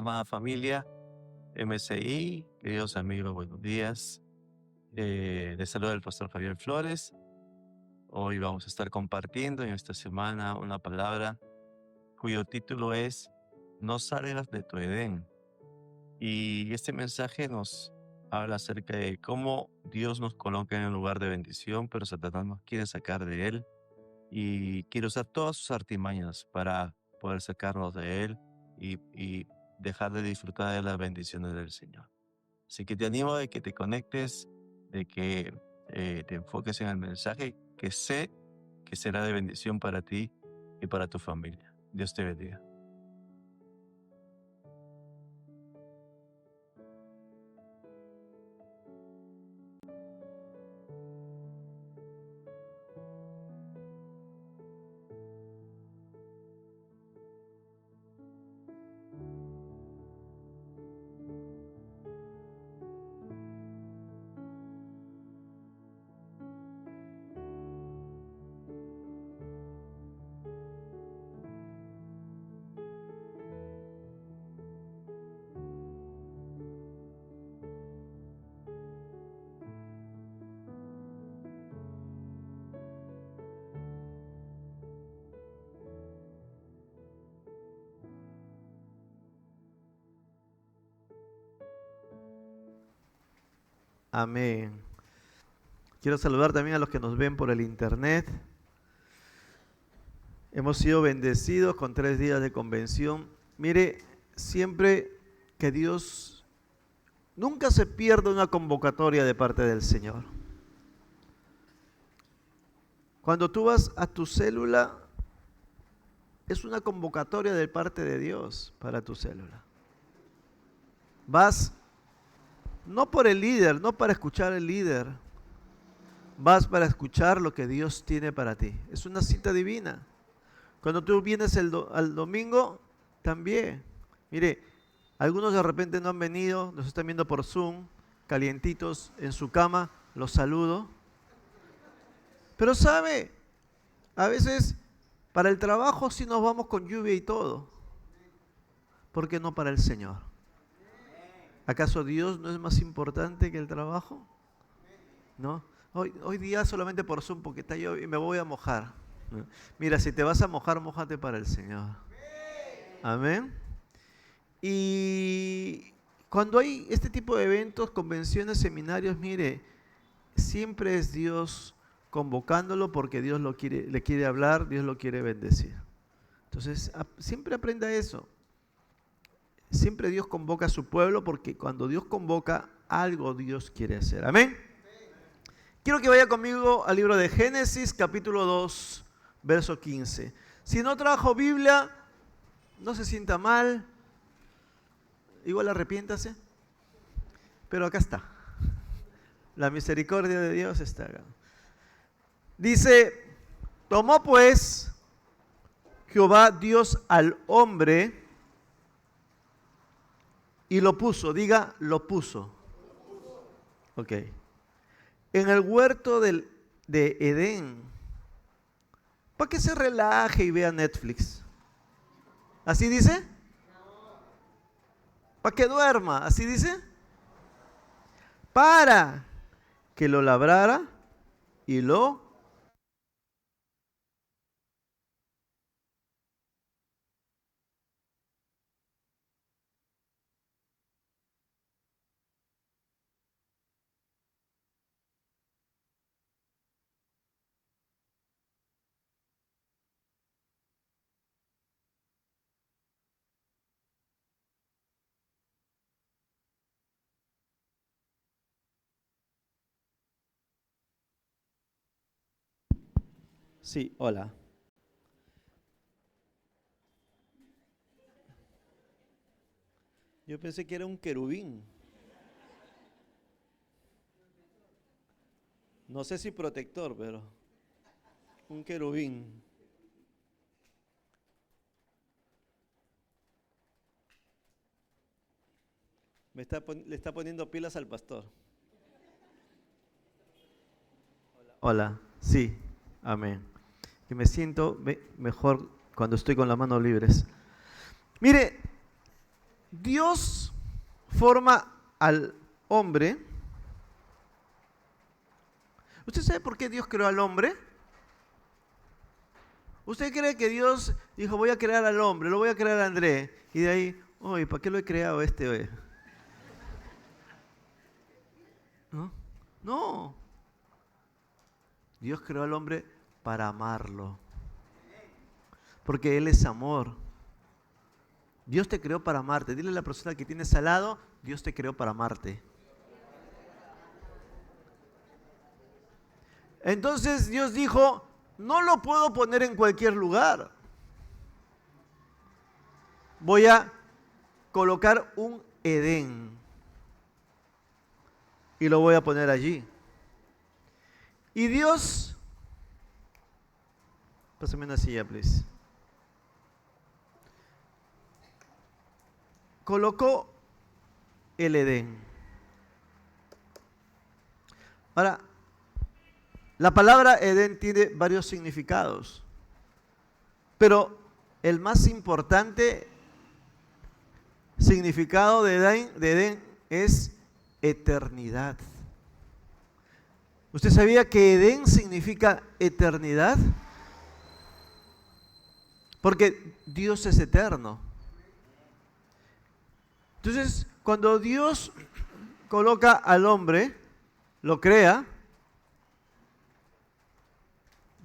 Amada familia MCI, queridos amigos, buenos días. Les saluda el pastor Javier Flores. Hoy vamos a estar compartiendo en esta semana una palabra cuyo título es No salgas de tu Edén. Y este mensaje nos habla acerca de cómo Dios nos coloca en un lugar de bendición, pero Satanás nos quiere sacar de él y quiere usar todas sus artimañas para poder sacarnos de él y dejar de disfrutar de las bendiciones del Señor. Así que te animo de que te conectes, de que te enfoques en el mensaje que sé que será de bendición para ti y para tu familia. Dios te bendiga. Amén. Quiero saludar también a los que nos ven por el internet. Hemos sido bendecidos con 3 días de convención. Mire, siempre que Dios nunca se pierde una convocatoria de parte del Señor. Cuando tú vas a tu célula, es una convocatoria de parte de Dios para tu célula. Vas no por el líder, no para escuchar al líder, vas para escuchar lo que Dios tiene para ti. Es una cita divina. Cuando tú vienes al domingo, también. Mire, algunos de repente no han venido, nos están viendo por Zoom, calientitos en su cama, los saludo. Pero sabe, a veces para el trabajo sí nos vamos con lluvia y todo. ¿Por qué no para el Señor? ¿Acaso Dios no es más importante que el trabajo? ¿No? Hoy día solamente por Zoom porque está lloviendo y me voy a mojar. Mira, si te vas a mojar, mójate para el Señor. Amén. Y cuando hay este tipo de eventos, convenciones, seminarios, mire, siempre es Dios convocándolo porque Dios le quiere hablar, Dios lo quiere bendecir. Entonces, siempre aprenda eso. Siempre Dios convoca a su pueblo porque cuando Dios convoca, algo Dios quiere hacer. Amén. Quiero que vaya conmigo al libro de Génesis, capítulo 2, verso 15. Si no trajo Biblia, no se sienta mal, igual arrepiéntase, pero acá está. La misericordia de Dios está acá. Dice, tomó pues Jehová Dios al hombre y lo puso, diga, lo puso. Ok. En el huerto de Edén, para que se relaje y vea Netflix. ¿Así dice? Para que duerma, ¿así dice? Para que lo labrara y lo... Sí, hola. Yo pensé que era un querubín. No sé si protector, pero un querubín. Le está poniendo pilas al pastor. Hola, sí, amén. Que me siento mejor cuando estoy con las manos libres. Mire, Dios forma al hombre. ¿Usted sabe por qué Dios creó al hombre? ¿Usted cree que Dios dijo, voy a crear al hombre, lo voy a crear a Andrés? Y de ahí, oye, ¿para qué lo he creado este hoy? ¿No? No. Dios creó al hombre para amarlo. Porque Él es amor. Dios te creó para amarte. Dile a la persona que tienes al lado, Dios te creó para amarte. Entonces Dios dijo, no lo puedo poner en cualquier lugar. Voy a colocar un Edén. Y lo voy a poner allí. Y Dios, pásame una silla, please. Colocó el Edén. Ahora, la palabra Edén tiene varios significados, pero el más importante significado de Edén es eternidad. ¿Usted sabía que Edén significa eternidad? Porque Dios es eterno. Entonces, cuando Dios coloca al hombre, lo crea.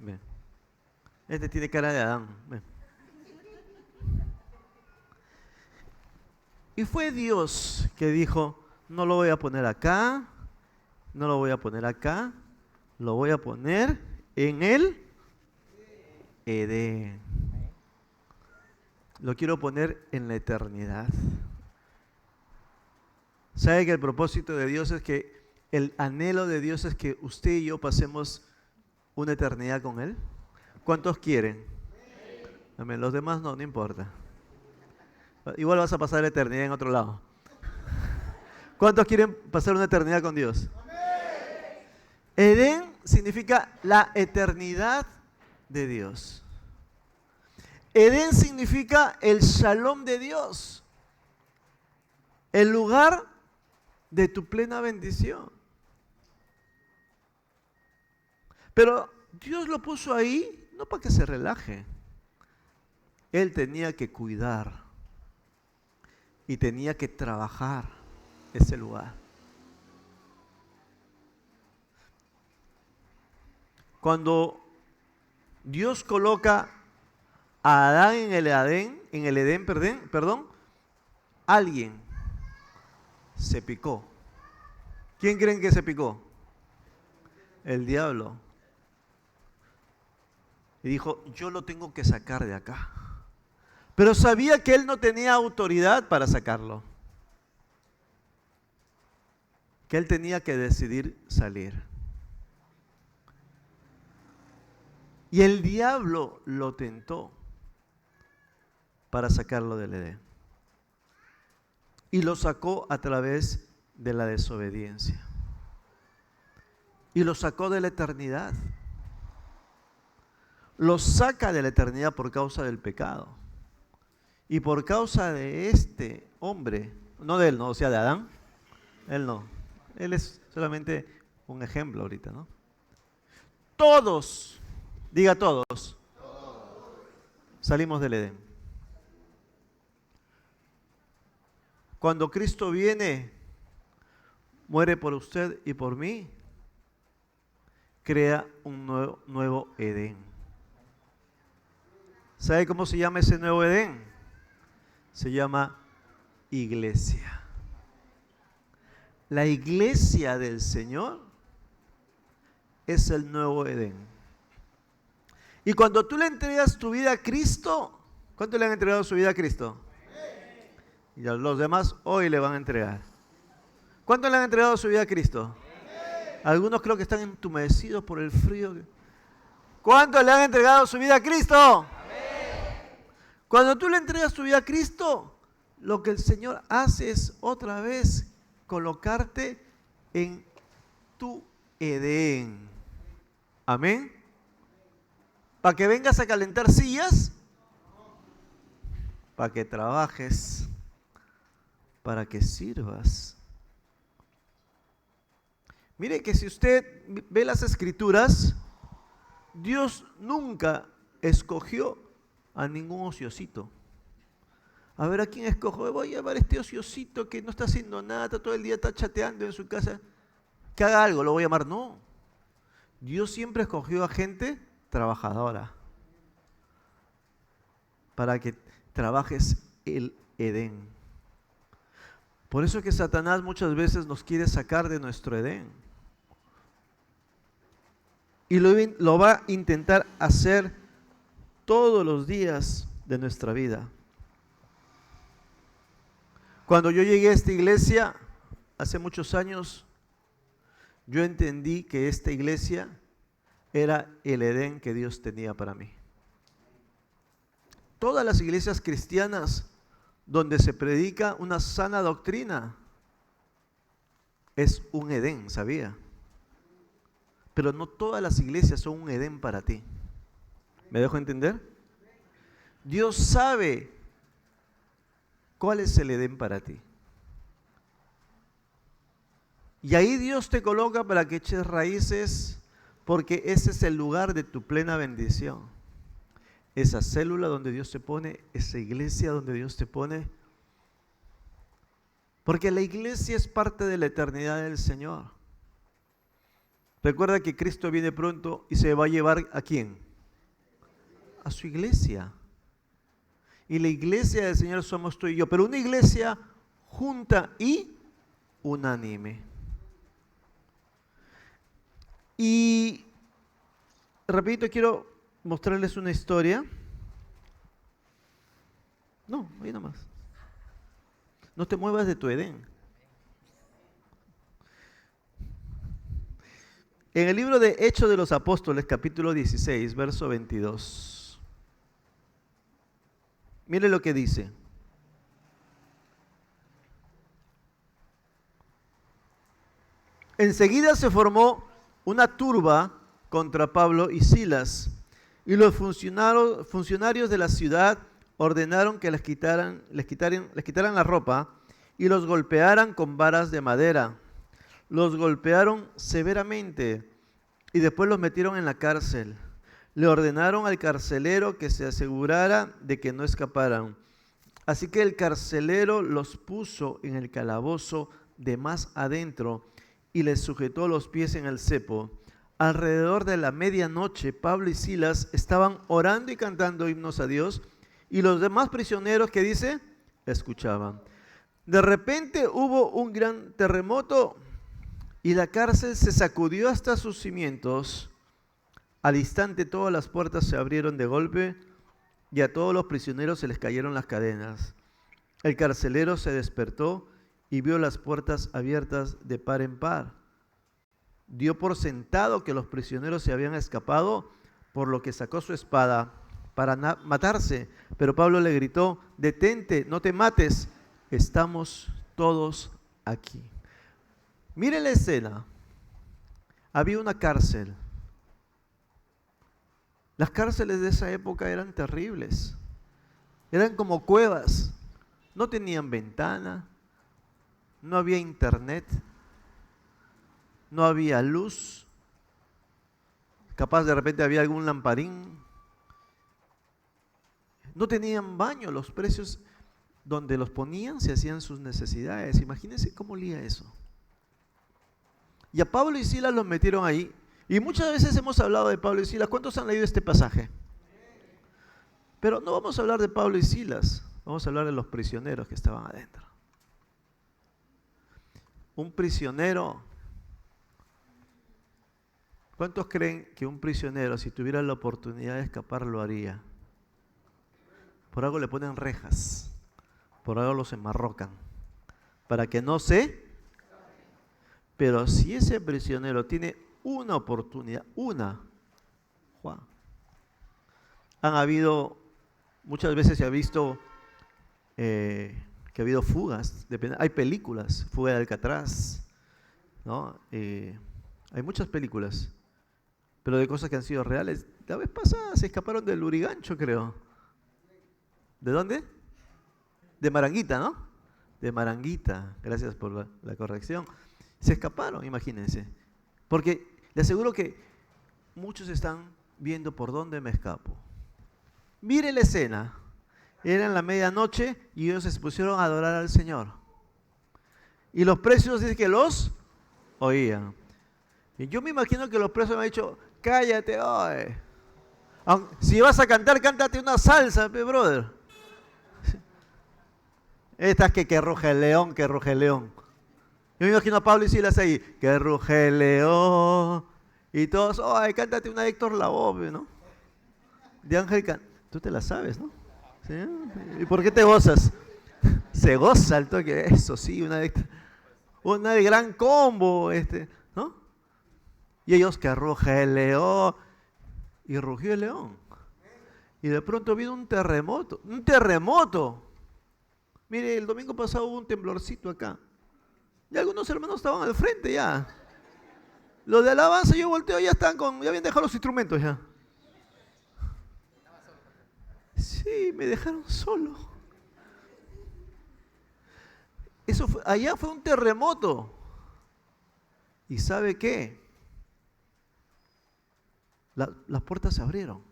Ven. Este tiene cara de Adán. Ven. Y fue Dios que dijo, no lo voy a poner acá, no lo voy a poner acá, lo voy a poner en el Edén. Lo quiero poner en la eternidad. ¿Sabe que el propósito de Dios es que, el anhelo de Dios es que usted y yo pasemos una eternidad con Él? ¿Cuántos quieren? Amén. Los demás no importa. Igual vas a pasar la eternidad en otro lado. ¿Cuántos quieren pasar una eternidad con Dios? Edén significa la eternidad de Dios. Edén significa el shalom de Dios. El lugar de tu plena bendición. Pero Dios lo puso ahí no para que se relaje. Él tenía que cuidar y tenía que trabajar ese lugar. Cuando Dios coloca a Adán en el Edén, alguien se picó. ¿Quién creen que se picó? El diablo. Y dijo, yo lo tengo que sacar de acá. Pero sabía que él no tenía autoridad para sacarlo. Que él tenía que decidir salir. Y el diablo lo tentó para sacarlo del Edén. Y lo sacó a través de la desobediencia. Y lo sacó de la eternidad. Lo saca de la eternidad por causa del pecado. Y por causa de este hombre, no de él, no, o sea, de Adán, él no. Él es solamente un ejemplo ahorita, ¿no? Todos, diga todos, salimos del Edén. Cuando Cristo viene, muere por usted y por mí, crea un nuevo Edén. ¿Sabe cómo se llama ese nuevo Edén? Se llama iglesia. La iglesia del Señor es el nuevo Edén. Y cuando tú le entregas tu vida a Cristo, ¿cuánto le han entregado su vida a Cristo? Y a los demás hoy le van a entregar. ¿Cuánto le han entregado su vida a Cristo? Algunos creo que están entumecidos por el frío. ¿Cuánto le han entregado su vida a Cristo? Cuando tú le entregas tu vida a Cristo, lo que el Señor hace es otra vez colocarte en tu Edén. Amén. ¿Para que vengas a calentar sillas? Para que trabajes. para que sirvas. Mire que si usted ve las Escrituras, Dios nunca escogió a ningún ociosito. A ver, ¿a quién escojo? Voy a llevar a este ociosito que no está haciendo nada, todo el día está chateando en su casa. Que haga algo, lo voy a llamar. No. Dios siempre escogió a gente trabajadora para que trabajes el Edén. Por eso es que Satanás muchas veces nos quiere sacar de nuestro Edén. Y lo va a intentar hacer todos los días de nuestra vida. Cuando yo llegué a esta iglesia, hace muchos años, yo entendí que esta iglesia era el Edén que Dios tenía para mí. Todas las iglesias cristianas donde se predica una sana doctrina es un Edén, ¿sabía? Pero no todas las iglesias son un Edén para ti. ¿Me dejo entender? Dios sabe cuál es el Edén para ti. Y ahí Dios te coloca para que eches raíces, porque ese es el lugar de tu plena bendición. Esa célula donde Dios te pone, esa iglesia donde Dios te pone. Porque la iglesia es parte de la eternidad del Señor. Recuerda que Cristo viene pronto y se va a llevar ¿a quién? A su iglesia. Y la iglesia del Señor somos tú y yo, pero una iglesia junta y unánime. Y rapidito quiero mostrarles una historia. No, ahí nomás. No te muevas de tu Edén. En el libro de Hechos de los Apóstoles, capítulo 16, verso 22. Mire lo que dice. Enseguida se formó una turba contra Pablo y Silas, y los funcionarios de la ciudad ordenaron que les quitaran la ropa y los golpearan con varas de madera. Los golpearon severamente y después los metieron en la cárcel. Le ordenaron al carcelero que se asegurara de que no escaparan. Así que el carcelero los puso en el calabozo de más adentro y les sujetó los pies en el cepo. Alrededor de la medianoche, Pablo y Silas estaban orando y cantando himnos a Dios, y los demás prisioneros, ¿qué dice? Escuchaban. De repente hubo un gran terremoto y la cárcel se sacudió hasta sus cimientos. Al instante todas las puertas se abrieron de golpe y a todos los prisioneros se les cayeron las cadenas. El carcelero se despertó y vio las puertas abiertas de par en par. Dio por sentado que los prisioneros se habían escapado, por lo que sacó su espada para matarse. Pero Pablo le gritó: detente, no te mates, estamos todos aquí. Mire la escena. Había una cárcel. Las cárceles de esa época eran terribles. Eran como cuevas. No tenían ventana, no había internet, no había luz. Capaz de repente había algún lamparín. No tenían baño. Los precios donde los ponían se hacían sus necesidades. Imagínense cómo olía eso. Y a Pablo y Silas los metieron ahí. Y muchas veces hemos hablado de Pablo y Silas. ¿Cuántos han leído este pasaje? Pero no vamos a hablar de Pablo y Silas. Vamos a hablar de los prisioneros que estaban adentro. Un prisionero. ¿Cuántos creen que un prisionero, si tuviera la oportunidad de escapar, lo haría? Por algo le ponen rejas. Por algo los enmarrocan. Para que no se... Pero si ese prisionero tiene una oportunidad, Juan. Han habido, muchas veces se ha visto que ha habido fugas. Hay películas, Fuga de Alcatraz, ¿no? Hay muchas películas, pero de cosas que han sido reales. La vez pasada se escaparon del Lurigancho, creo. ¿De dónde? De Maranguita, ¿no? de Maranguita, gracias por la corrección, se escaparon, imagínense. Porque le aseguro que muchos están viendo por dónde me escapo. Mire la escena. Era en la medianoche y ellos se pusieron a adorar al Señor. Y los precios dicen que los oían. Y yo me imagino que los precios me han dicho, cállate, oye. Si vas a cantar, cántate una salsa, brother. Estas que ruge el león, que ruge el león. Yo me imagino a Pablo y Silas ahí, que ruge el león. Y todos, ay, cántate una de Héctor Lavoe, ¿no? De Ángel Tú te la sabes, ¿no? ¿Sí? ¿Y por qué te gozas? Se goza el toque, eso sí, una de Gran Combo, ¿no? Y ellos que ruge el león. Y rugió el león. Y de pronto vino un terremoto. ¡Un terremoto! Mire, el domingo pasado hubo un temblorcito acá. Y algunos hermanos estaban al frente ya. Los de alabanza, yo volteo, ya habían dejado los instrumentos ya. Sí, me dejaron solo. Allá fue un terremoto. ¿Y sabe qué? Las puertas se abrieron.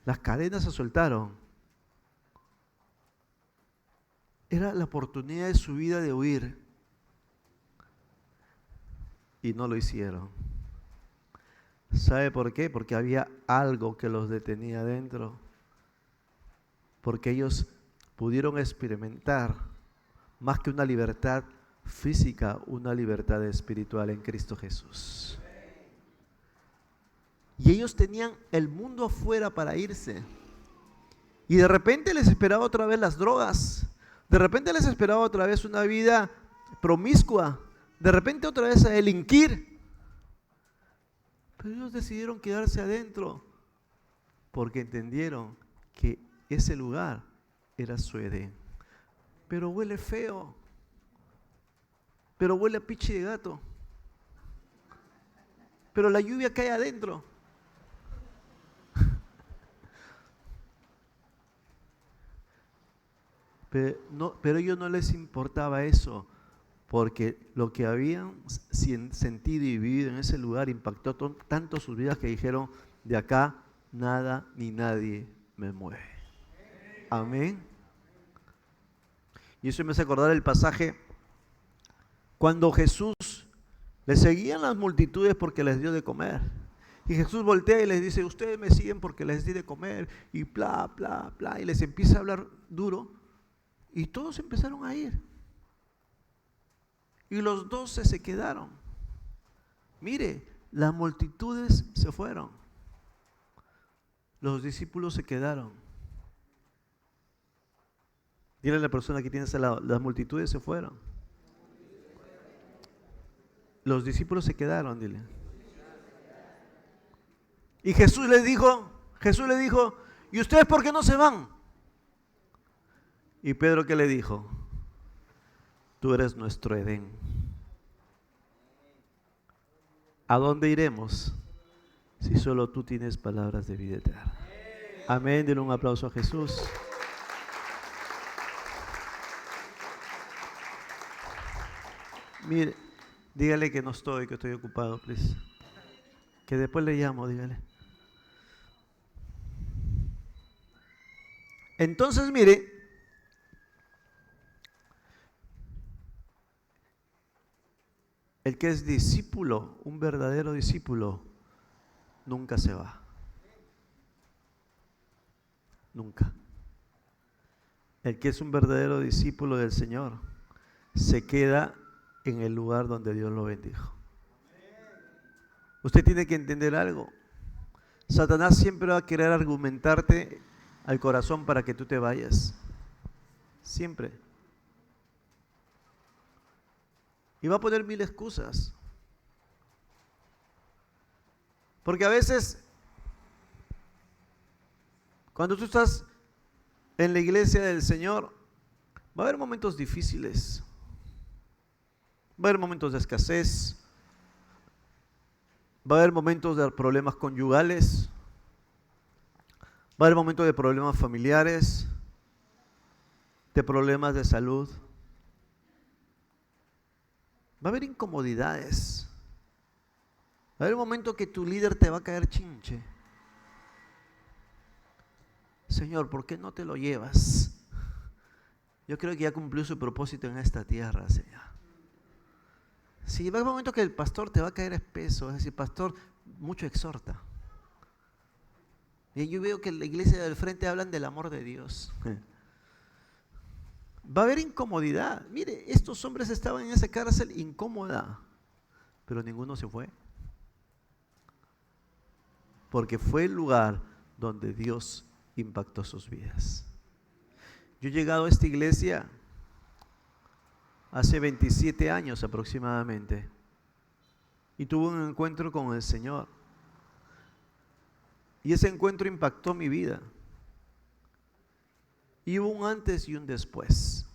Las cadenas se soltaron. Era la oportunidad de su vida de huir. Y no lo hicieron. ¿Sabe por qué? Porque había algo que los detenía adentro. Porque ellos pudieron experimentar más que una libertad física, una libertad espiritual en Cristo Jesús. Y ellos tenían el mundo afuera para irse. Y de repente les esperaba otra vez las drogas. De repente les esperaba otra vez una vida promiscua. De repente otra vez a delinquir. Pero ellos decidieron quedarse adentro porque entendieron que ese lugar era su Edén. Pero huele feo. Pero huele a pichi de gato. Pero la lluvia cae adentro. Pero a ellos no les importaba eso, porque lo que habían sentido y vivido en ese lugar impactó tanto sus vidas que dijeron, de acá nada ni nadie me mueve. Amén. Y eso me hace acordar el pasaje cuando Jesús le seguían las multitudes porque les dio de comer. Y Jesús voltea y les dice, ustedes me siguen porque les di de comer, y bla, bla, bla, y les empieza a hablar duro. Y todos empezaron a ir. Y los 12 se quedaron. Mire, las multitudes se fueron. Los discípulos se quedaron. Dile a la persona que tienes al lado, las multitudes se fueron. Los discípulos se quedaron, dile. Y Jesús le dijo, ¿y ustedes por qué no se van? Y Pedro, ¿qué le dijo? Tú eres nuestro Edén. ¿A dónde iremos si solo tú tienes palabras de vida eterna? Amén. Denle un aplauso a Jesús. Mire, dígale que no estoy, que estoy ocupado, please. Que después le llamo, dígale. Entonces, mire, el que es discípulo, un verdadero discípulo, nunca se va. Nunca. El que es un verdadero discípulo del Señor, se queda en el lugar donde Dios lo bendijo. Usted tiene que entender algo. Satanás siempre va a querer argumentarte al corazón para que tú te vayas. Siempre. Y va a poner mil excusas. Porque a veces, cuando tú estás en la iglesia del Señor, va a haber momentos difíciles. Va a haber momentos de escasez. Va a haber momentos de problemas conyugales. Va a haber momentos de problemas familiares. de problemas de salud. Va a haber incomodidades. Va a haber un momento que tu líder te va a caer chinche. Señor, ¿por qué no te lo llevas? Yo creo que ya cumplió su propósito en esta tierra, Señor. Sí, va a haber un momento que el pastor te va a caer espeso. Es decir, pastor, mucho exhorta. Y yo veo que en la iglesia del frente hablan del amor de Dios. Va a haber incomodidad. Mire, estos hombres estaban en esa cárcel incómoda, pero ninguno se fue. Porque fue el lugar donde Dios impactó sus vidas. Yo he llegado a esta iglesia hace 27 años aproximadamente y tuve un encuentro con el Señor. Y ese encuentro impactó mi vida. Y hubo un antes y un después.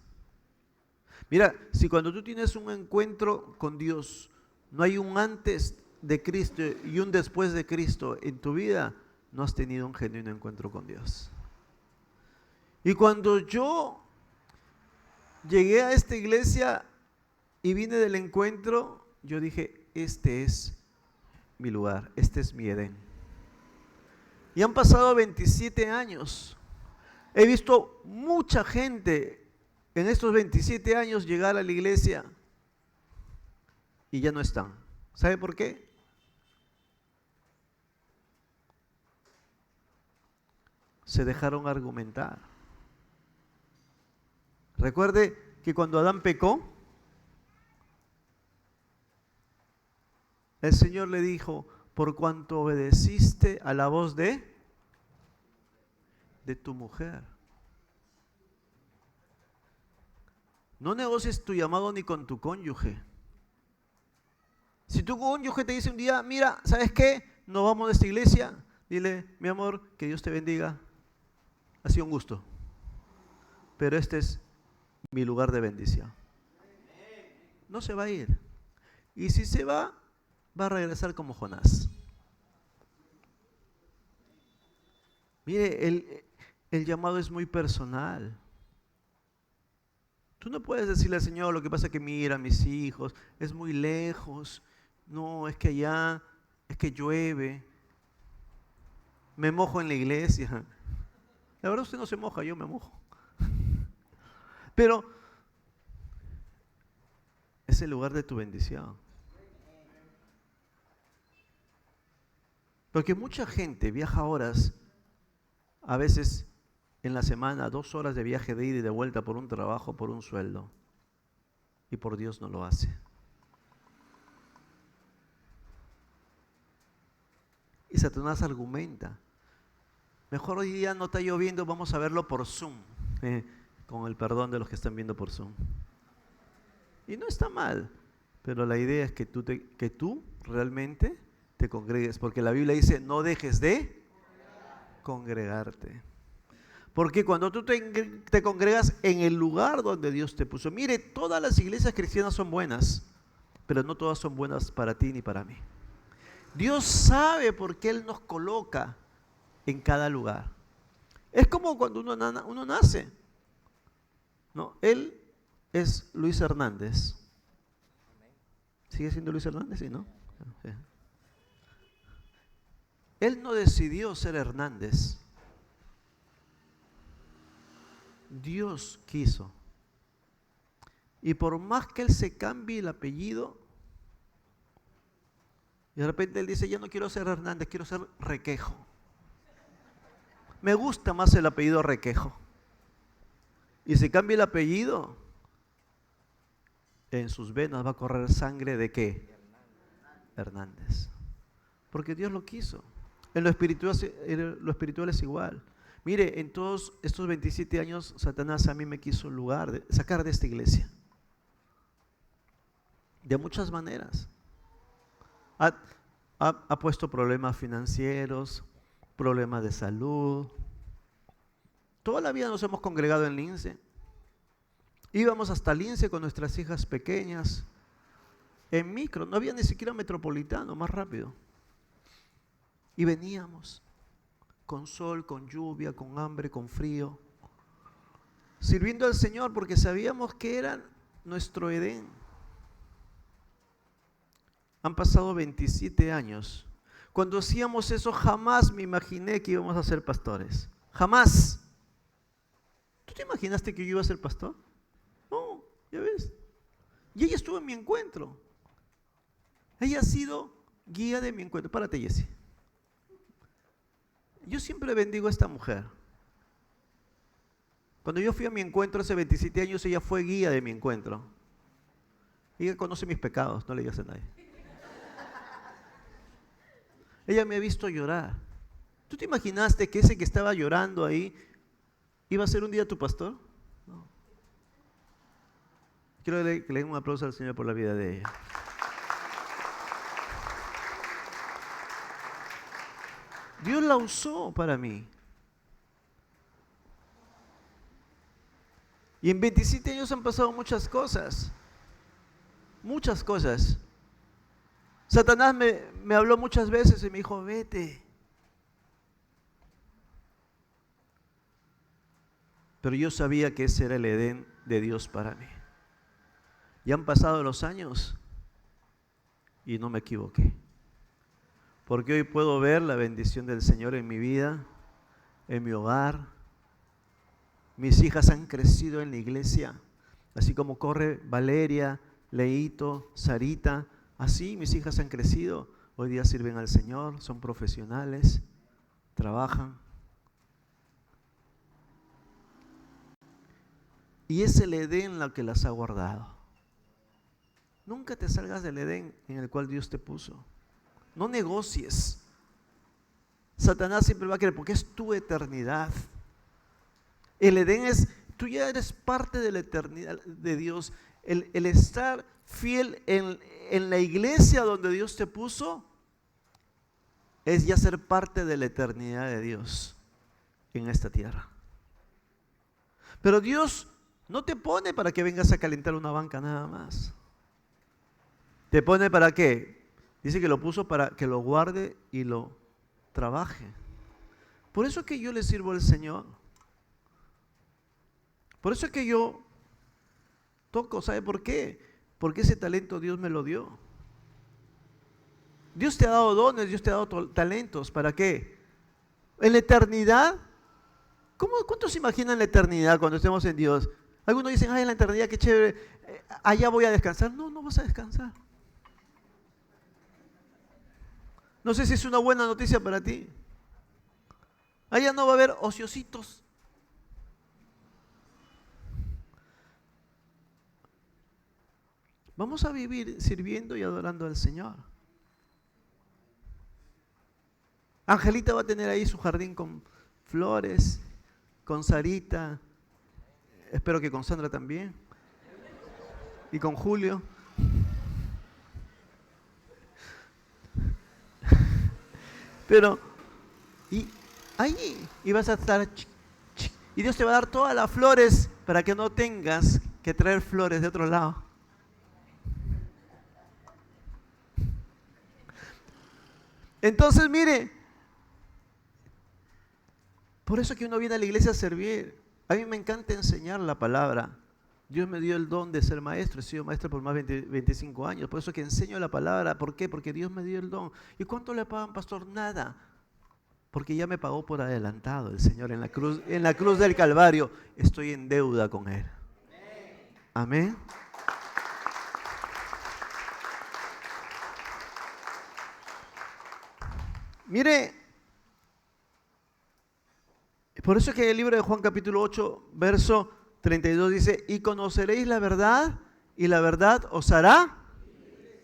Mira, si cuando tú tienes un encuentro con Dios, no hay un antes de Cristo y un después de Cristo en tu vida, no has tenido un genuino encuentro con Dios. Y cuando yo llegué a esta iglesia y vine del encuentro, yo dije, este es mi lugar, este es mi Edén. Y han pasado 27 años. He visto mucha gente en estos 27 años llegar a la iglesia y ya no están. ¿Sabe por qué? Se dejaron argumentar. Recuerde que cuando Adán pecó, el Señor le dijo, por cuanto obedeciste a la voz de tu mujer. No negocies tu llamado ni con tu cónyuge. Si tu cónyuge te dice un día, mira, ¿sabes qué? No vamos de esta iglesia. Dile, mi amor, que Dios te bendiga. Ha sido un gusto. Pero este es mi lugar de bendición. No se va a ir. Y si se va, va a regresar como Jonás. Mire, el llamado es muy personal. Tú no puedes decirle al Señor, lo que pasa es que mira, mis hijos, es muy lejos. No, es que allá, es que llueve. Me mojo en la iglesia. La verdad usted no se moja, yo me mojo. Pero es el lugar de tu bendición. Porque mucha gente viaja horas, a veces en la semana, 2 horas de viaje de ida y de vuelta por un trabajo, por un sueldo. Y por Dios no lo hace. Y Satanás argumenta. Mejor hoy día no está lloviendo, vamos a verlo por Zoom. Con el perdón de los que están viendo por Zoom. Y no está mal, pero la idea es que tú realmente te congregues, porque la Biblia dice, no dejes de congregarte. Porque cuando tú te congregas en el lugar donde Dios te puso, mire, todas las iglesias cristianas son buenas, pero no todas son buenas para ti ni para mí. Dios sabe por qué Él nos coloca en cada lugar. Es como cuando uno nace. No, él es Luis Hernández. ¿Sigue siendo Luis Hernández? Sí, ¿no? Sí. Él no decidió ser Hernández. Dios quiso. Y por más que él se cambie el apellido, y de repente él dice, ya no quiero ser Hernández, quiero ser Requejo. Me gusta más el apellido Requejo. Y se cambia el apellido, en sus venas va a correr sangre de ¿qué? Hernández. Porque Dios lo quiso. En lo espiritual es igual. Mire, en todos estos 27 años, Satanás a mí me quiso sacar de esta iglesia. De muchas maneras. Ha puesto problemas financieros, problemas de salud. Toda la vida nos hemos congregado en Lince. Íbamos hasta Lince con nuestras hijas pequeñas, en micro, no había ni siquiera metropolitano, más rápido. Y veníamos, con sol, con lluvia, con hambre, con frío. sirviendo al Señor porque sabíamos que era nuestro Edén. Han pasado 27 años. Cuando hacíamos eso, jamás me imaginé que íbamos a ser pastores. Jamás. ¿Tú te imaginaste que yo iba a ser pastor? No, ya ves. Y ella estuvo en mi encuentro. Ella ha sido guía de mi encuentro. Párate, Jessie. Yo siempre bendigo a esta mujer. Cuando yo fui a mi encuentro hace 27 años, ella fue guía de mi encuentro. Ella conoce mis pecados, no le digas a nadie. Ella me ha visto llorar. ¿Tú te imaginaste que ese que estaba llorando ahí iba a ser un día tu pastor? No. Quiero que le den un aplauso al Señor por la vida de ella. Dios la usó para mí. Y en 27 años han pasado muchas cosas. Muchas cosas. Satanás me habló muchas veces y me dijo, vete. Pero yo sabía que ese era el Edén de Dios para mí. Y han pasado los años y no me equivoqué. Porque hoy puedo ver la bendición del Señor en mi vida, en mi hogar. Mis hijas han crecido en la iglesia, así como corre Valeria, Leito, Sarita, así mis hijas han crecido. Hoy día sirven al Señor, son profesionales, trabajan. Y es el Edén lo que las ha guardado. Nunca te salgas del Edén en el cual Dios te puso. No negocies. Satanás siempre va a querer, porque es tu eternidad. El Edén es, tú ya eres parte de la eternidad de Dios. El estar fiel en la iglesia donde Dios te puso es ya ser parte de la eternidad de Dios en esta tierra. Pero Dios no te pone para que vengas a calentar una banca nada más. ¿Te pone para qué? Dice que lo puso para que lo guarde y lo trabaje. Por eso es que yo le sirvo al Señor. Por eso es que yo toco. ¿Sabe por qué? Porque ese talento Dios me lo dio. Dios te ha dado dones, Dios te ha dado talentos. ¿Para qué? En la eternidad. ¿Cuántos se imaginan la eternidad cuando estemos en Dios? Algunos dicen, ay, en la eternidad, qué chévere, allá voy a descansar. No, no vas a descansar. No sé si es una buena noticia para ti. Allá no va a haber ociositos. Vamos a vivir sirviendo y adorando al Señor. Angelita va a tener ahí su jardín con flores, con Sarita, espero que con Sandra también, y con Julio. Pero, y ahí, y vas a estar, y Dios te va a dar todas las flores para que no tengas que traer flores de otro lado. Entonces, mire, por eso que uno viene a la iglesia a servir. A mí me encanta enseñar la palabra. Dios me dio el don de ser maestro. He sido maestro por más de 25 años. Por eso que enseño la palabra. ¿Por qué? Porque Dios me dio el don. ¿Y cuánto le pagan, pastor? Nada. Porque ya me pagó por adelantado el Señor en la cruz del Calvario. Estoy en deuda con Él. Amén. Mire, por eso es que en el libro de Juan capítulo 8, verso 32 dice, y conoceréis la verdad, y la verdad os hará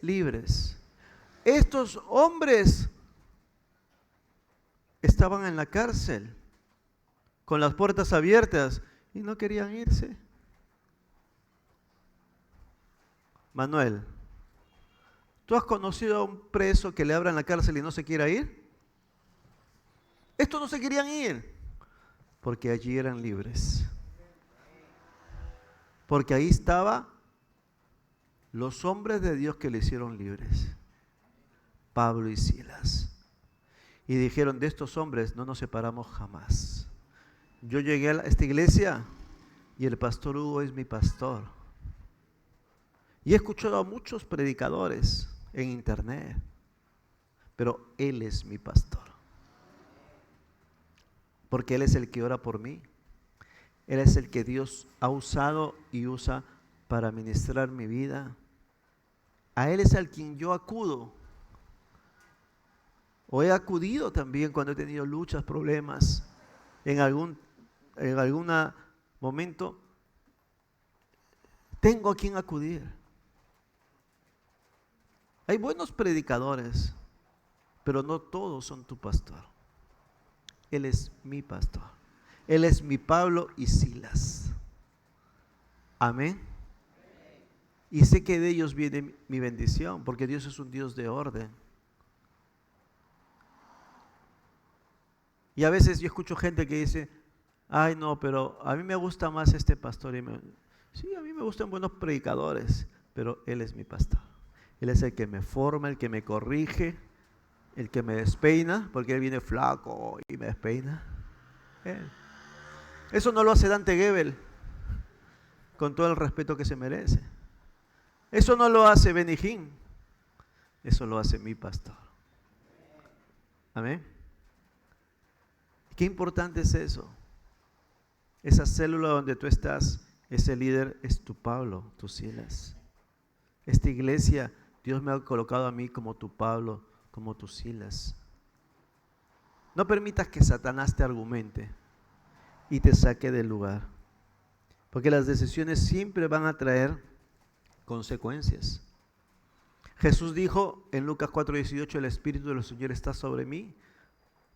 libres. Estos hombres estaban en la cárcel, con las puertas abiertas, y no querían irse. Manuel, ¿tú has conocido a un preso que le abran la cárcel y no se quiera ir? Estos no se querían ir, porque allí eran libres. Porque ahí estaban los hombres de Dios que le hicieron libres, Pablo y Silas. Y dijeron, de estos hombres no nos separamos jamás. Yo llegué a esta iglesia y el pastor Hugo es mi pastor. Y he escuchado a muchos predicadores en internet, pero Él es mi pastor. Porque Él es el que ora por mí. Él es el que Dios ha usado y usa para ministrar mi vida. A Él es al quien yo acudo. O he acudido también cuando he tenido luchas, problemas. En algún momento tengo a quien acudir. Hay buenos predicadores, pero no todos son tu pastor. Él es mi pastor. Él es mi Pablo y Silas. Amén. Y sé que de ellos viene mi bendición, porque Dios es un Dios de orden. Y a veces yo escucho gente que dice, ay no, pero a mí me gusta más este pastor. Sí, a mí me gustan buenos predicadores, pero Él es mi pastor. Él es el que me forma, el que me corrige, el que me despeina, porque Él viene flaco y me despeina. Él. Eso no lo hace Dante Gebel, con todo el respeto que se merece. Eso no lo hace Benny Hinn, eso lo hace mi pastor. Amén. Qué importante es eso. Esa célula donde tú estás, ese líder es tu Pablo, tu Silas. Esta iglesia, Dios me ha colocado a mí como tu Pablo, como tu Silas. No permitas que Satanás te argumente y te saque del lugar, porque las decisiones siempre van a traer consecuencias. Jesús dijo en Lucas 4:18, el Espíritu del Señor está sobre mí,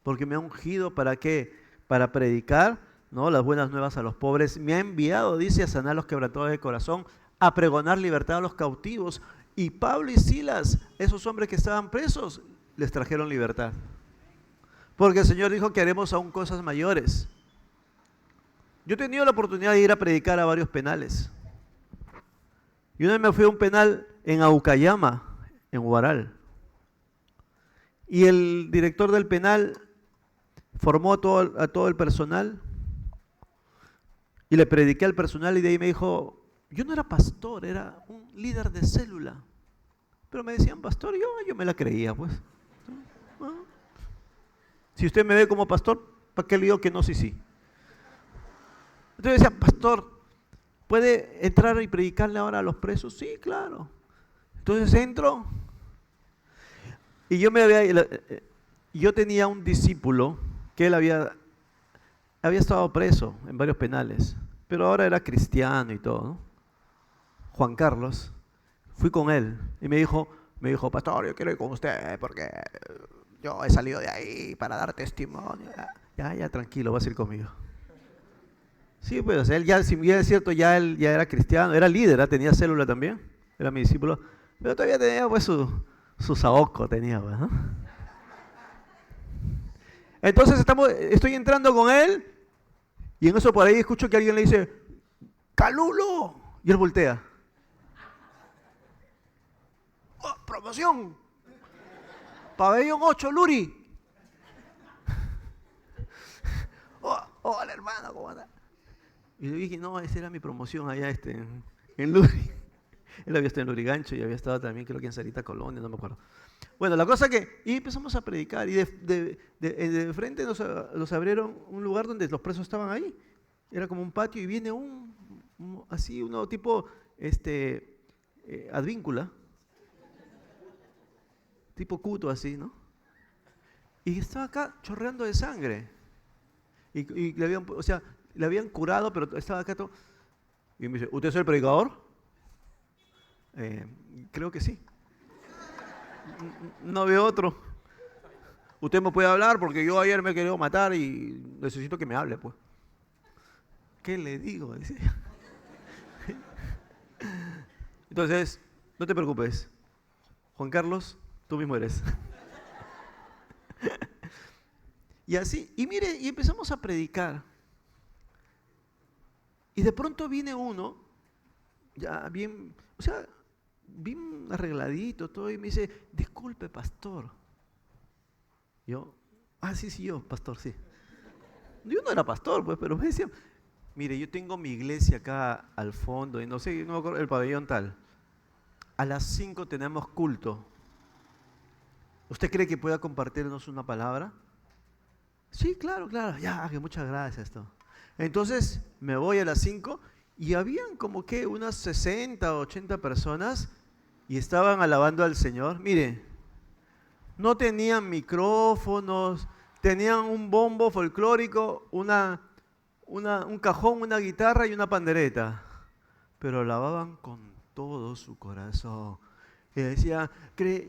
porque me ha ungido, ¿para qué? Para predicar, ¿no?, las buenas nuevas a los pobres. Me ha enviado, dice, a sanar a los quebrantados de corazón, a pregonar libertad a los cautivos. Y Pablo y Silas, esos hombres que estaban presos, les trajeron libertad. Porque el Señor dijo que haremos aún cosas mayores. Yo he tenido la oportunidad de ir a predicar a varios penales. Y una vez me fui a un penal en Aucayama, en Huaral. Y el director del penal formó a todo el personal. Y le prediqué al personal y de ahí me dijo, yo no era pastor, era un líder de célula. Pero me decían pastor, yo me la creía, pues. ¿No? Si usted me ve como pastor, ¿para qué le digo que no? Sí. Entonces decía, pastor, ¿puede entrar y predicarle ahora a los presos? Sí, claro. Entonces entro y yo tenía un discípulo que él había estado preso en varios penales, pero ahora era cristiano y todo, ¿no? Juan Carlos. Fui con él y me dijo, pastor, yo quiero ir con usted porque yo he salido de ahí para dar testimonio. Ya, tranquilo, vas a ir conmigo. Sí, pues él ya, si bien es cierto, él ya era cristiano, era líder, tenía célula también, era mi discípulo, pero todavía tenía pues su saoco, tenía, pues, ¿no? Entonces estoy entrando con él y en eso por ahí escucho que alguien le dice, ¡Calulo! Y él voltea. ¡Oh, promoción! Pabellón 8, Luri. Hola hermano, ¿cómo anda? Y le dije, no, esa era mi promoción allá en Luri. Él había estado en Lurigancho y había estado también, creo que en Sarita Colonia, no me acuerdo. Bueno, la cosa que, y empezamos a predicar y de frente nos abrieron un lugar donde los presos estaban ahí. Era como un patio y viene uno tipo advíncula, tipo cuto así, ¿no? Y estaba acá chorreando de sangre. Y le habían curado, pero estaba acá todo. Y me dice, ¿usted es el predicador? Creo que sí. No veo otro. Usted me puede hablar porque yo ayer me he querido matar y necesito que me hable, pues. ¿Qué le digo? Entonces, no te preocupes. Juan Carlos, tú mismo eres. Y así, y mire, y empezamos a predicar. Y de pronto viene uno, ya bien, bien arregladito, todo, y me dice, disculpe, pastor. Yo, sí, yo, pastor, sí. Yo no era pastor, pues, pero me decía, Mire, yo tengo mi iglesia acá al fondo, y no sé, no me acuerdo, el pabellón tal. A las 5 tenemos culto. ¿Usted cree que pueda compartirnos una palabra? Sí, claro, claro. Ya, que muchas gracias. Esto. Entonces me voy a las 5 y habían como que unas 60 o 80 personas y estaban alabando al Señor. Mire, no tenían micrófonos, tenían un bombo folclórico, un cajón, una guitarra y una pandereta, pero alababan con todo su corazón. Y decían,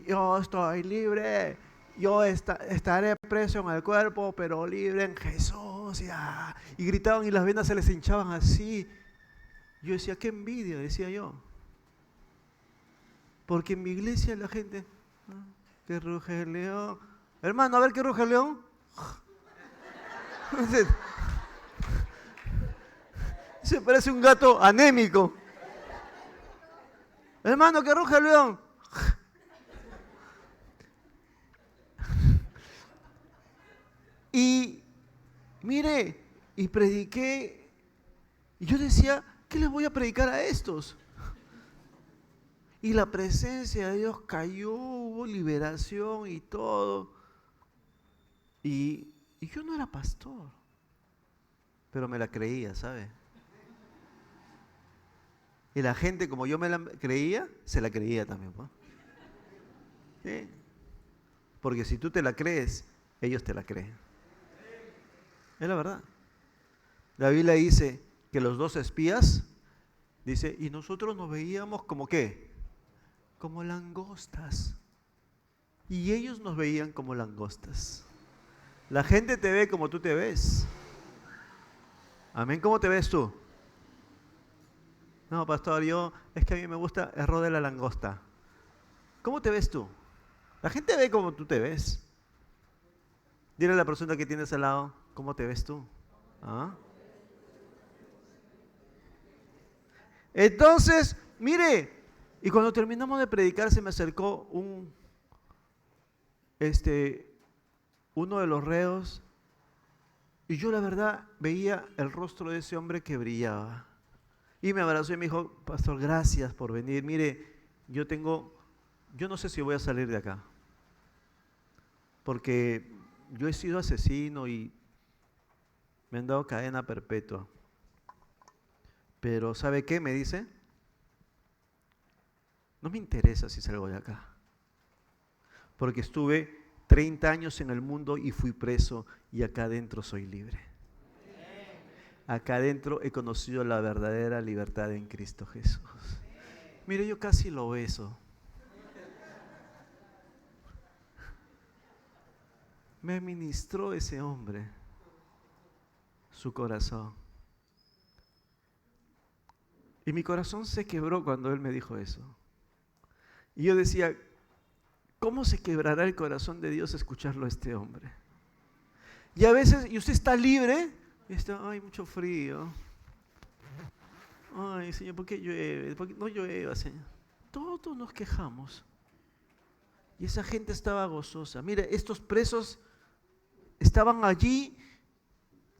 yo estoy libre, yo estaré preso en el cuerpo, pero libre en Jesús. Y gritaban y las venas se les hinchaban así. Yo decía, qué envidia, decía yo. Porque en mi iglesia la gente, que ruge el león. Hermano, a ver qué ruge el león. Se parece un gato anémico. Hermano, que ruge el león. Y mire, y prediqué. Y yo decía, ¿qué les voy a predicar a estos? Y la presencia de Dios cayó, hubo liberación y todo. Y yo no era pastor, pero me la creía, ¿sabe? Y la gente, como yo me la creía, se la creía también, ¿no? ¿Sí? Porque si tú te la crees, ellos te la creen. Es la verdad. La Biblia dice que los dos espías, dice, y nosotros nos veíamos como ¿qué? Como langostas. Y ellos nos veían como langostas. La gente te ve como tú te ves. Amén. ¿Cómo te ves tú? No, pastor, es que a mí me gusta el rol de la langosta. ¿Cómo te ves tú? La gente ve como tú te ves. Dile a la persona que tienes al lado, ¿cómo te ves tú? ¿Ah? Entonces, mire, y cuando terminamos de predicar se me acercó uno de los reos y yo la verdad veía el rostro de ese hombre que brillaba. Y me abrazó y me dijo, pastor, gracias por venir. Mire, yo no sé si voy a salir de acá, porque yo he sido asesino y me han dado cadena perpetua. Pero ¿sabe qué? Me dice, no me interesa si salgo de acá, porque estuve 30 años en el mundo y fui preso y acá adentro soy libre. Acá adentro he conocido la verdadera libertad en Cristo Jesús. Mire, yo casi lo beso. Me ministró ese hombre su corazón. Y mi corazón se quebró cuando él me dijo eso. Y yo decía, ¿cómo se quebrará el corazón de Dios escucharlo a este hombre? Y a veces, y usted está libre, y está, ay, mucho frío. Ay, Señor, ¿por qué llueve? ¿Por qué no llueva, Señor? Todos nos quejamos. Y esa gente estaba gozosa. Mire, estos presos estaban allí,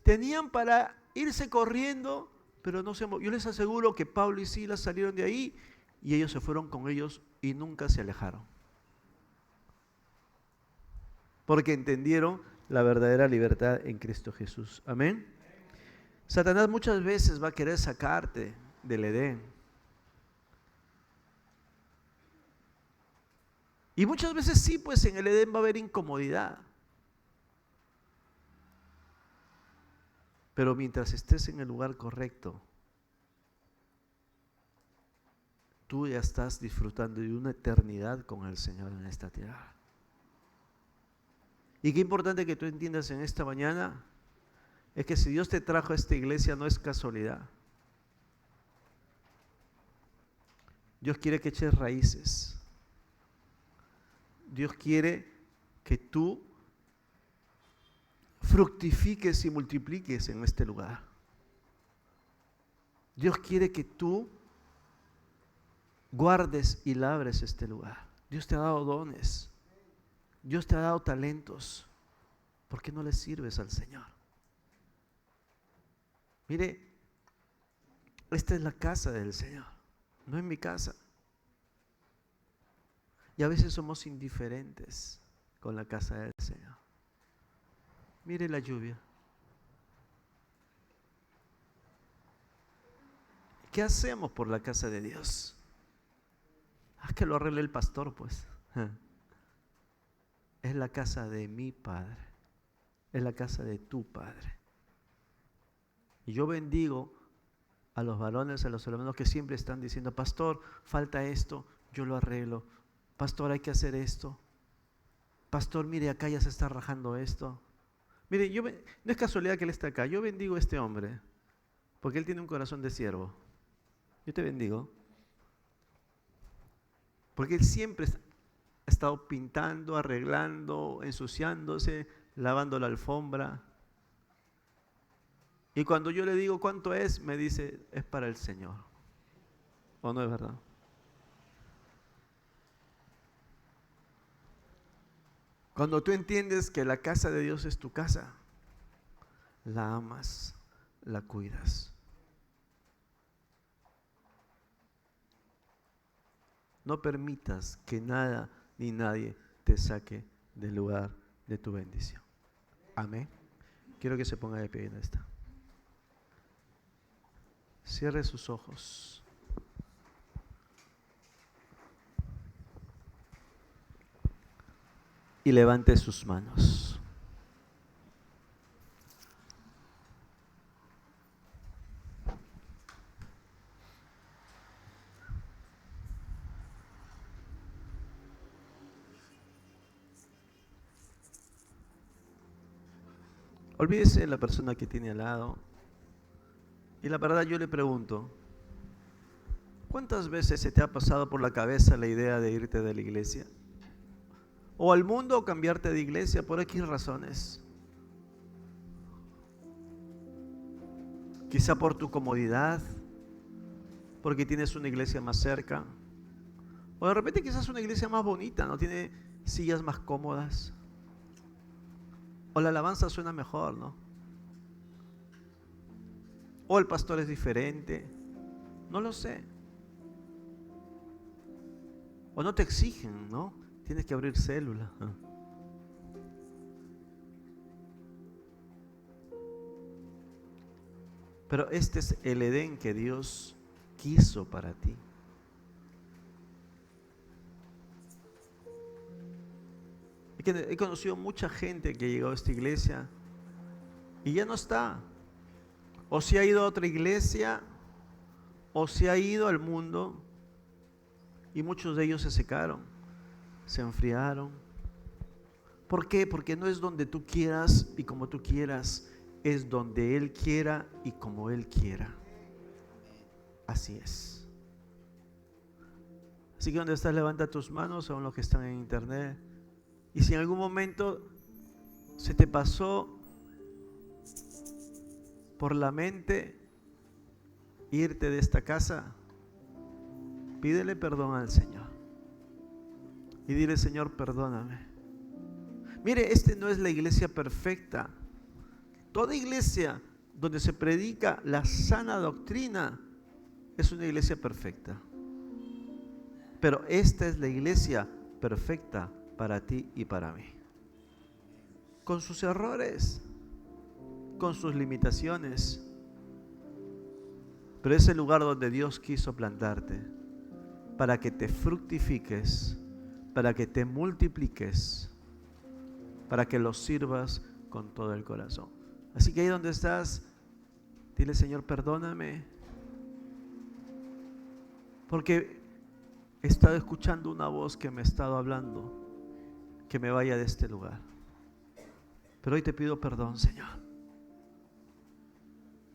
tenían para irse corriendo, pero no se. Yo les aseguro que Pablo y Silas salieron de ahí y ellos se fueron con ellos y nunca se alejaron. Porque entendieron la verdadera libertad en Cristo Jesús. Amén. Satanás muchas veces va a querer sacarte del Edén. Y muchas veces sí, pues en el Edén va a haber incomodidad. Pero mientras estés en el lugar correcto, tú ya estás disfrutando de una eternidad con el Señor en esta tierra. Y qué importante que tú entiendas en esta mañana es que si Dios te trajo a esta iglesia no es casualidad. Dios quiere que eches raíces. Dios quiere que tú fructifiques y multipliques en este lugar. Dios quiere que tú guardes y labres este lugar. Dios te ha dado dones. Dios te ha dado talentos. ¿Por qué no le sirves al Señor? Mire, Esta es la casa del Señor, no es mi casa. Y a veces somos indiferentes con la casa del Señor. Mire la lluvia. ¿Qué hacemos por la casa de Dios? Que lo arregle el pastor, pues. Es la casa de mi Padre. Es la casa de tu Padre. Y yo bendigo a los varones, a los hermanos que siempre están diciendo: pastor, falta esto, yo lo arreglo. Pastor, hay que hacer esto. Pastor, mire, acá ya se está rajando esto. Mire, no es casualidad que él esté acá. Yo bendigo a este hombre porque él tiene un corazón de siervo. Yo te bendigo porque él siempre ha estado pintando, arreglando, ensuciándose, lavando la alfombra. Y cuando yo le digo cuánto es, me dice: es para el Señor. ¿O no es verdad? Cuando tú entiendes que la casa de Dios es tu casa, la amas, la cuidas. No permitas que nada ni nadie te saque del lugar de tu bendición. Amén. Quiero que se ponga de pie en esta. Cierre sus ojos. Y levante sus manos. Olvídese de la persona que tiene al lado. Y la verdad, yo le pregunto: ¿cuántas veces se te ha pasado por la cabeza la idea de irte de la iglesia? O al mundo, o cambiarte de iglesia por X razones. Quizá por tu comodidad, porque tienes una iglesia más cerca. O de repente quizás una iglesia más bonita, ¿no? Tiene sillas más cómodas. O la alabanza suena mejor, ¿no? O el pastor es diferente. No lo sé. O no te exigen, ¿no? Tienes que abrir célula. Pero este es el Edén que Dios quiso para ti. He conocido mucha gente que llegó a esta iglesia y ya no está. O se ha ido a otra iglesia, o se ha ido al mundo, y muchos de ellos se secaron, se enfriaron. ¿Por qué? Porque no es donde tú quieras y como tú quieras, es donde Él quiera y como Él quiera. Así es. Así que donde estás, levanta tus manos, aún los que están en internet. Y si en algún momento se te pasó por la mente irte de esta casa, pídele perdón al Señor y dile: Señor, perdóname. Mire, no es la iglesia perfecta. Toda iglesia donde se predica la sana doctrina es una iglesia perfecta. Pero esta es la iglesia perfecta para ti y para mí. Con sus errores, con sus limitaciones. Pero es el lugar donde Dios quiso plantarte para que te fructifiques, para que te multipliques, para que los sirvas con todo el corazón. Así que ahí donde estás, dile: Señor, perdóname, porque he estado escuchando una voz que me ha estado hablando que me vaya de este lugar. Pero hoy te pido perdón, Señor.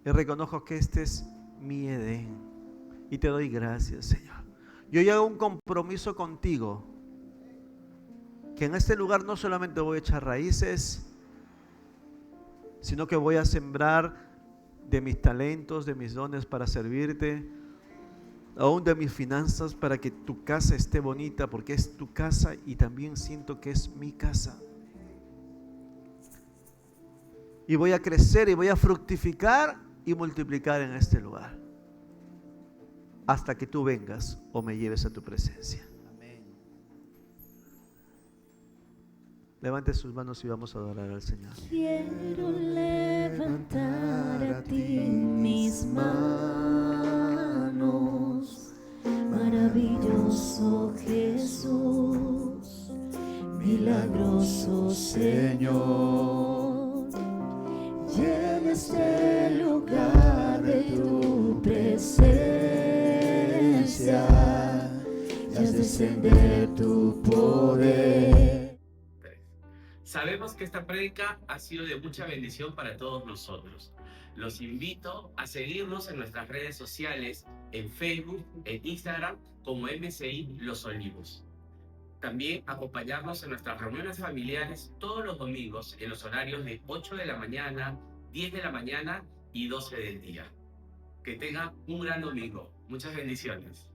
Y reconozco que este es mi Edén. Y te doy gracias, Señor. Yo ya hago un compromiso contigo, que en este lugar no solamente voy a echar raíces, sino que voy a sembrar de mis talentos, de mis dones para servirte, aún de mis finanzas, para que tu casa esté bonita, porque es tu casa y también siento que es mi casa. Y voy a crecer y voy a fructificar y multiplicar en este lugar. hasta que tú vengas o me lleves a tu presencia. Amén. Levante sus manos y vamos a adorar al Señor. Quiero levantar a ti mis manos, maravilloso Jesús, milagroso Señor. Llena este lugar de tu presencia y haz descender tu poder. Sabemos que esta prédica ha sido de mucha bendición para todos nosotros. Los invito a seguirnos en nuestras redes sociales, en Facebook, en Instagram, como MCI Los Olivos. También acompañarnos en nuestras reuniones familiares todos los domingos en los horarios de 8 de la mañana, 10 de la mañana y 12 del día. Que tengan un gran domingo. Muchas bendiciones.